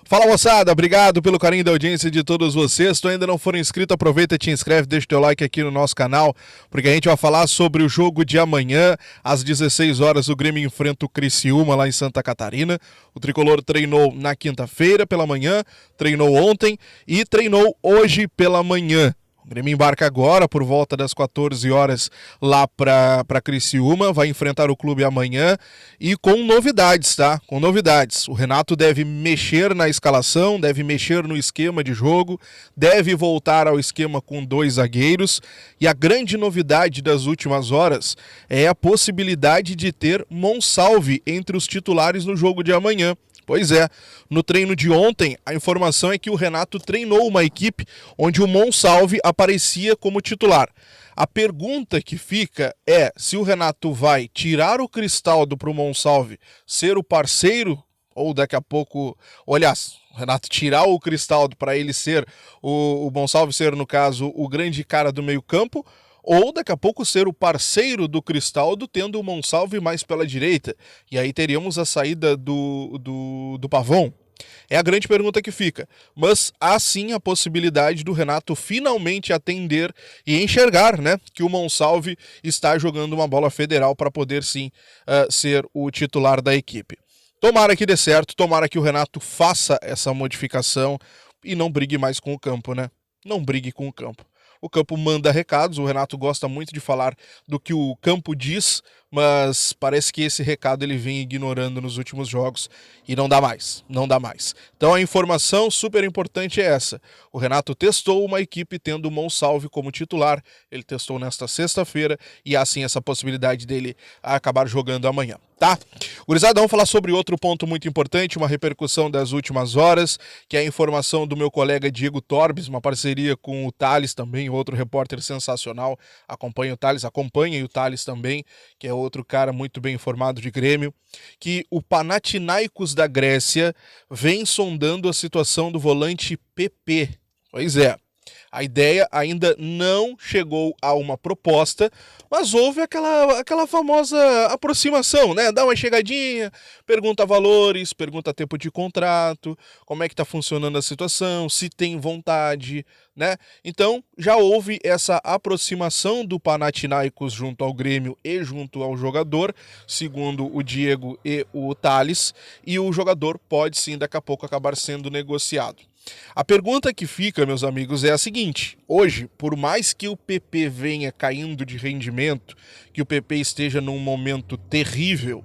Fala, moçada, obrigado pelo carinho da audiência de todos vocês. Se tu ainda não for inscrito, aproveita, te inscreve, deixa o teu like aqui no nosso canal, porque a gente vai falar sobre o jogo de amanhã, às 16 horas, o Grêmio enfrenta o Criciúma lá em Santa Catarina. O Tricolor treinou na quinta-feira pela manhã, treinou ontem e treinou hoje pela manhã. O Grêmio embarca agora por volta das 14 horas lá para Criciúma, vai enfrentar o clube amanhã e com novidades, tá? Com novidades. O Renato deve mexer na escalação, deve mexer no esquema de jogo, deve voltar ao esquema com 2 zagueiros e a grande novidade das últimas horas é a possibilidade de ter Monsalve entre os titulares no jogo de amanhã. Pois é, no treino de ontem, a informação é que o Renato treinou uma equipe onde o Monsalve aparecia como titular. A pergunta que fica é se o Renato vai tirar o Cristaldo para o Monsalve ser o parceiro, ou daqui a pouco, aliás, o Renato tirar o Cristaldo para ele ser, o Monsalve ser, no caso, o grande cara do meio campo, ou daqui a pouco ser o parceiro do Cristaldo, tendo o Monsalve mais pela direita. E aí teríamos a saída do Pavão. É a grande pergunta que fica. Mas há sim a possibilidade do Renato finalmente atender e enxergar, né, que o Monsalve está jogando uma bola federal para poder sim ser o titular da equipe. Tomara que dê certo, tomara que o Renato faça essa modificação e não brigue mais com o campo, né? Não brigue com o campo. O campo manda recados, o Renato gosta muito de falar do que o campo diz, mas parece que esse recado ele vem ignorando nos últimos jogos e não dá mais, não dá mais. Então a informação super importante é essa. O Renato testou uma equipe tendo o Monsalve como titular, ele testou nesta sexta-feira e há sim essa possibilidade dele acabar jogando amanhã, tá? Gurizada, vamos falar sobre outro ponto muito importante, uma repercussão das últimas horas, que é a informação do meu colega Diego Torbes, uma parceria com o Thales também, outro repórter sensacional. Acompanha o Thales também, que é outro cara muito bem informado de Grêmio, que o Panathinaikos da Grécia vem sondando a situação do volante PP. Pois é, a ideia ainda não chegou a uma proposta, mas houve aquela famosa aproximação, né? Dá uma chegadinha, pergunta valores, pergunta tempo de contrato, como é que tá funcionando a situação, se tem vontade, né? Então, já houve essa aproximação do Panathinaikos junto ao Grêmio e junto ao jogador, segundo o Diego e o Thales, e o jogador pode sim, daqui a pouco, acabar sendo negociado. A pergunta que fica, meus amigos, é a seguinte: hoje, por mais que o PP venha caindo de rendimento, que o PP esteja num momento terrível,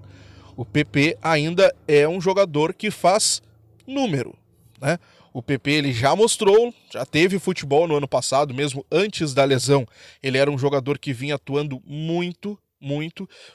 o PP ainda é um jogador que faz número, né? O PP ele já mostrou, já teve futebol no ano passado, mesmo antes da lesão. Ele era um jogador que vinha atuando muito,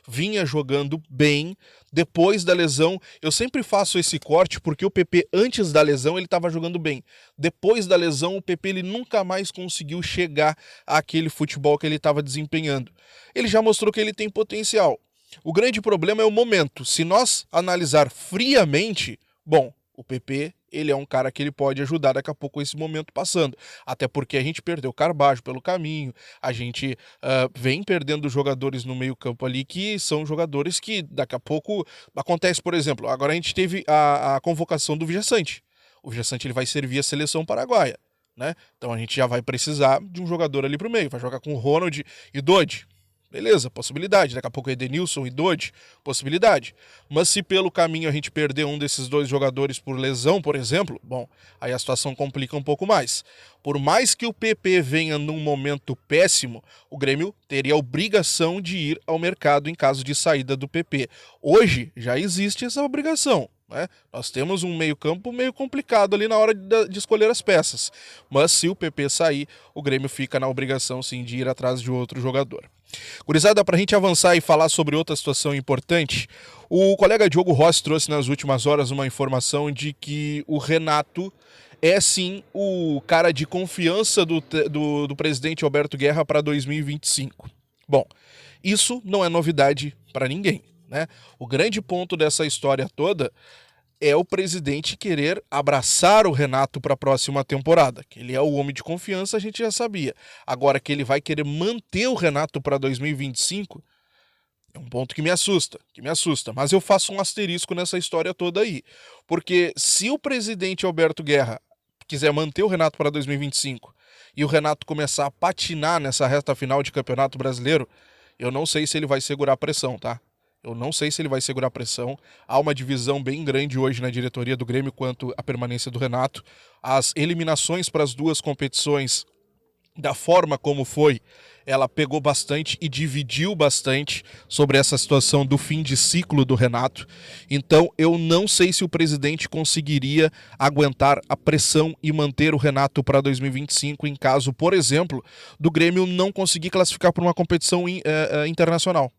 vinha jogando bem. Depois da lesão, eu sempre faço esse corte porque o PP antes da lesão ele estava jogando bem. Depois da lesão, o PP ele nunca mais conseguiu chegar àquele futebol que ele estava desempenhando. Ele já mostrou que ele tem potencial. O grande problema é o momento. Se nós analisar friamente, bom, o PP ele é um cara que ele pode ajudar daqui a pouco esse momento passando. Até porque a gente perdeu o Carbajo pelo caminho, a gente vem perdendo jogadores no meio campo ali que são jogadores que daqui a pouco acontece, por exemplo, agora a gente teve a convocação do Vijaçante. O Vijaçante ele vai servir a seleção paraguaia, né? Então a gente já vai precisar de um jogador ali pro meio, vai jogar com o Ronald e Dodge. Beleza, possibilidade. Daqui a pouco é Edenilson e Dodge, possibilidade. Mas se pelo caminho a gente perder um desses 2 jogadores por lesão, por exemplo, bom, aí a situação complica um pouco mais. Por mais que o PP venha num momento péssimo, o Grêmio teria a obrigação de ir ao mercado em caso de saída do PP. Hoje já existe essa obrigação, né? Nós temos um meio-campo meio complicado ali na hora de escolher as peças. Mas se o PP sair, o Grêmio fica na obrigação sim de ir atrás de outro jogador. Gurizada, para a gente avançar e falar sobre outra situação importante, o colega Diogo Rossi trouxe nas últimas horas uma informação de que o Renato é sim o cara de confiança do presidente Alberto Guerra para 2025. Bom, isso não é novidade para ninguém, né? O grande ponto dessa história toda é o presidente querer abraçar o Renato para a próxima temporada. Que ele é o homem de confiança, a gente já sabia. Agora que ele vai querer manter o Renato para 2025, É um ponto que me assusta, mas eu faço um asterisco nessa história toda aí. Porque se o presidente Alberto Guerra quiser manter o Renato para 2025 e o Renato começar a patinar nessa reta final de Campeonato Brasileiro, eu não sei se ele vai segurar a pressão, tá? Eu não sei se ele vai segurar a pressão. Há uma divisão bem grande hoje na diretoria do Grêmio quanto à permanência do Renato. As eliminações para as duas competições, da forma como foi, ela pegou bastante e dividiu bastante sobre essa situação do fim de ciclo do Renato. Então eu não sei se o presidente conseguiria aguentar a pressão e manter o Renato para 2025 em caso, por exemplo, do Grêmio não conseguir classificar para uma competição internacional.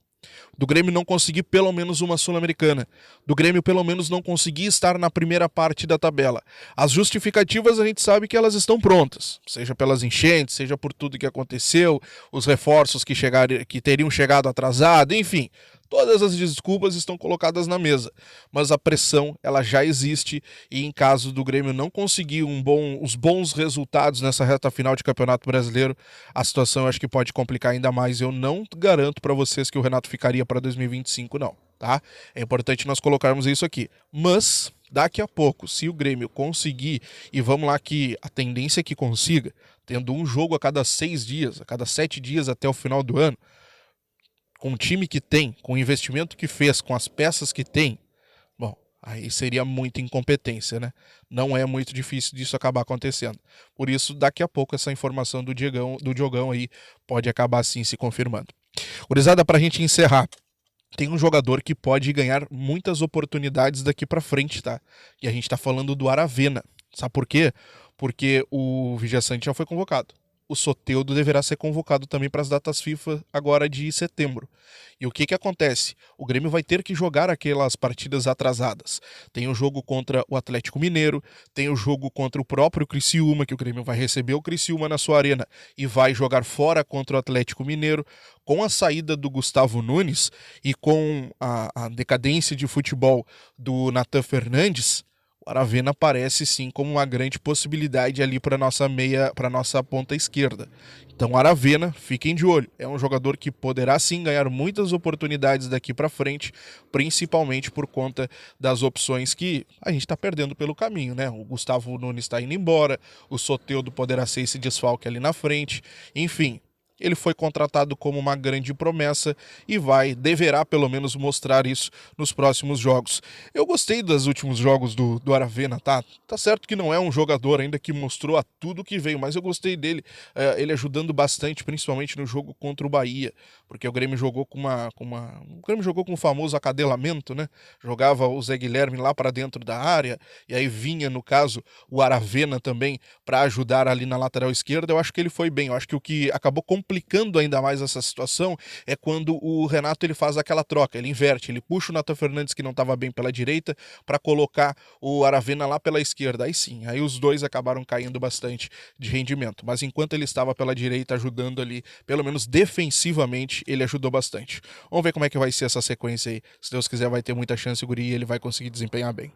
Do Grêmio não conseguir pelo menos uma Sul-Americana. Do Grêmio pelo menos não conseguir estar na primeira parte da tabela. As justificativas a gente sabe que elas estão prontas. Seja pelas enchentes, seja por tudo que aconteceu, os reforços que teriam chegado atrasado, enfim. Todas as desculpas estão colocadas na mesa, mas a pressão ela já existe e em caso do Grêmio não conseguir os bons resultados nessa reta final de Campeonato Brasileiro, a situação eu acho que pode complicar ainda mais. Eu não garanto para vocês que o Renato ficaria para 2025 não, tá? É importante nós colocarmos isso aqui, mas daqui a pouco, se o Grêmio conseguir, e vamos lá que a tendência é que consiga, tendo um jogo a cada 6 dias, a cada 7 dias até o final do ano, com o time que tem, com o investimento que fez, com as peças que tem, bom, aí seria muita incompetência, né? Não é muito difícil disso acabar acontecendo. Por isso, daqui a pouco, essa informação do Diogão aí pode acabar assim se confirmando. Gurizada, pra gente encerrar, tem um jogador que pode ganhar muitas oportunidades daqui pra frente, tá? E a gente tá falando do Aravena. Sabe por quê? Porque o Vijaçante já foi convocado. O Soteldo deverá ser convocado também para as datas FIFA agora de setembro. E o que que acontece? O Grêmio vai ter que jogar aquelas partidas atrasadas. Tem o jogo contra o Atlético Mineiro, tem o jogo contra o próprio Criciúma, que o Grêmio vai receber o Criciúma na sua arena e vai jogar fora contra o Atlético Mineiro. Com a saída do Gustavo Nunes e com a decadência de futebol do Nathan Fernandes, o Aravena parece sim como uma grande possibilidade ali para nossa ponta esquerda. Então, Aravena, fiquem de olho. É um jogador que poderá sim ganhar muitas oportunidades daqui para frente, principalmente por conta das opções que a gente está perdendo pelo caminho, né? O Gustavo Nunes está indo embora, o Soteldo poderá ser esse desfalque ali na frente, enfim. Ele foi contratado como uma grande promessa e deverá pelo menos mostrar isso nos próximos jogos. Eu gostei dos últimos jogos do Aravena, tá? Tá certo que não é um jogador ainda que mostrou a tudo que veio, mas eu gostei dele, ele ajudando bastante, principalmente no jogo contra o Bahia, porque o Grêmio jogou o Grêmio jogou com o famoso acadelamento, né? Jogava o Zé Guilherme lá para dentro da área e aí vinha, no caso, o Aravena também para ajudar ali na lateral esquerda. Eu acho que ele foi bem. Eu acho que o que acabou complicando ainda mais essa situação é quando o Renato ele faz aquela troca, ele inverte, ele puxa o Nathan Fernandes que não estava bem pela direita para colocar o Aravena lá pela esquerda. Aí sim, aí os dois acabaram caindo bastante de rendimento, mas enquanto ele estava pela direita ajudando ali, pelo menos defensivamente, ele ajudou bastante. Vamos ver como é que vai ser essa sequência aí. Se Deus quiser vai ter muita chance o guri e ele vai conseguir desempenhar bem.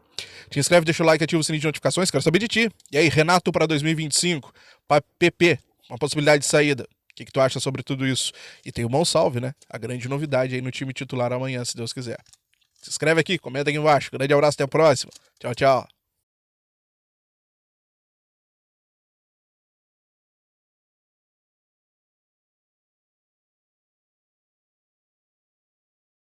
Te inscreve, deixa o like, ativa o sininho de notificações, quero saber de ti. E aí, Renato para 2025, para PP, uma possibilidade de saída. O que tu acha sobre tudo isso? E tem o Mão Salve, né? A grande novidade aí no time titular amanhã, se Deus quiser. Se inscreve aqui, comenta aqui embaixo. Grande abraço, até a próxima. Tchau, tchau.